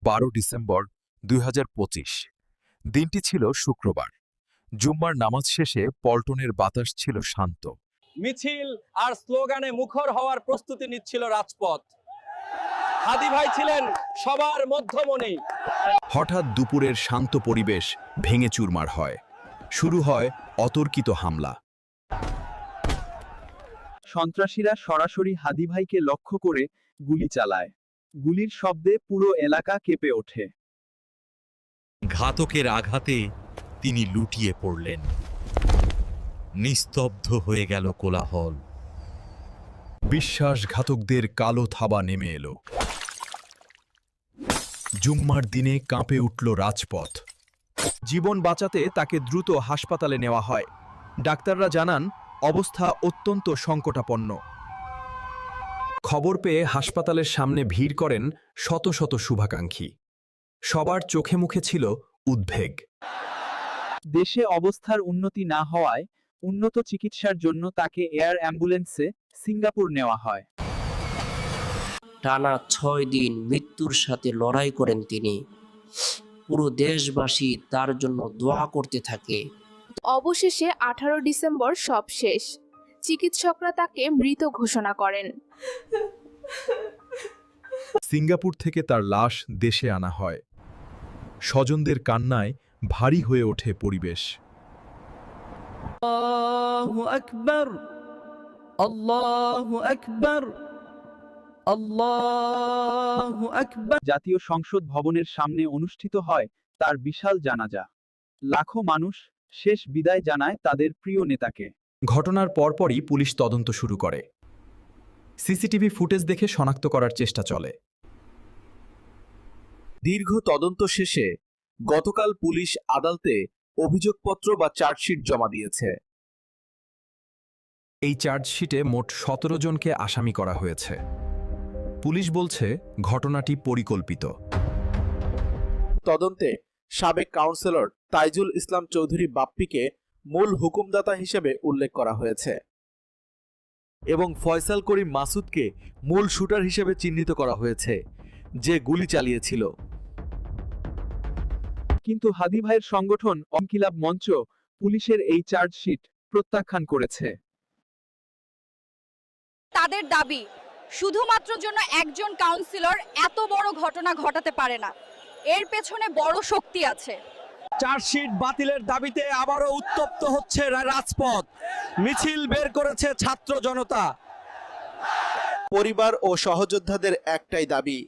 12 December 2025। দিনটি ছিল শুক্রবার। জুম্মার নামাজ শেষে পল্টনের বাতাস ছিল শান্ত। মিছিল আর স্লোগানে মুখর হওয়ার প্রস্তুতি নিচ্ছিল রাজপথ। হাদী ভাই ছিলেন সবার মধ্যমণি। হঠাৎ দুপুরের শান্ত পরিবেশ ভেঙে চুরমার হয়। শুরু হয় অতর্কিত হামলা। সন্ত্রাসীরা সরাসরি হাদী ভাইকে লক্ষ্য করে গুলি চালায়। গুলির শব্দে পুরো এলাকা কেঁপে ওঠে। ঘাতকের আঘাতে তিনি লুটিয়ে পড়লেন। নিস্তব্ধ হয়ে গেল কোলাহল। বিশ্বাসঘাতকদের কালো থাবা নেমে এলো। জুম্মার দিনে কাঁপে উঠল রাজপথ। জীবন বাঁচাতে তাকে দ্রুত হাসপাতালে নেওয়া হয়। ডাক্তাররা জানান অবস্থা অত্যন্ত সংকটাপন্ন। খবর পেয়ে হাসপাতালের সামনে ভিড় করেন শত শত শুভাকাঙ্ক্ষী। সবার চোখে মুখে ছিল উদ্বেগ। দেশে অবস্থার উন্নতি না হওয়ায় উন্নত চিকিৎসার জন্য তাকে এয়ার অ্যাম্বুলেন্সে সিঙ্গাপুর নেওয়া হয়। টানা 6 দিন মৃত্যুর সাথে লড়াই করেন তিনি। পুরো দেশবাসী তার জন্য দোয়া করতে থাকে। অবশেষে 18 ডিসেম্বর সব শেষ। চিকিৎসকরা তাকে মৃত ঘোষণা করেন। সিঙ্গাপুর থেকে তার লাশ দেশে আনা হয়। স্বজনদের কান্নায় ভারী হয়ে ওঠে পরিবেশ। আল্লাহু আকবার, আল্লাহু আকবার, আল্লাহু আকবার। জাতীয় সংসদ ভবনের সামনে অনুষ্ঠিত হয় তার বিশাল জানাজা। লাখো মানুষ শেষ বিদায় জানায় তাদের প্রিয় নেতাকে। ঘটনার পরপরই পুলিশ তদন্ত শুরু করে। সিসিটিভি ফুটেজ দেখে শনাক্ত করার চেষ্টা চলে। দীর্ঘ তদন্ত শেষে গতকাল পুলিশ আদালতে অভিযোগপত্র বা চার্জশিট জমা দিয়েছে। এই চার্জশিটে মোট 17 জনকে আসামি করা হয়েছে। পুলিশ বলছে ঘটনাটি পরিকল্পিত। তদন্তে সাবেক কাউন্সিলর তাইজুল ইসলাম চৌধুরী বাপ্পিকে মূল হুকুমদাতা হিসেবে উল্লেখ করা হয়েছে এবং ফয়সাল করিম মাসুদকে মূল শুটার হিসেবে চিহ্নিত করা হয়েছে, যে গুলি চালিয়েছিল। কিন্তু হাদী ভাইয়ের সংগঠন ইনকিলাব মঞ্চ পুলিশের এই চার্জশিট প্রত্যাখ্যান করেছে। তাদের দাবি, শুধুমাত্র জন্য একজন কাউন্সিলর এত বড় ঘটনা ঘটাতে পারে না, এর পেছনে বড় শক্তি আছে। চার্জশিট বাতিলের দাবিতে আবারও উত্তপ্ত হচ্ছে রাজপথ। মিছিল বের করেছে ছাত্র জনতা। পরিবার ও সহযোদ্ধাদের একটাই দাবি,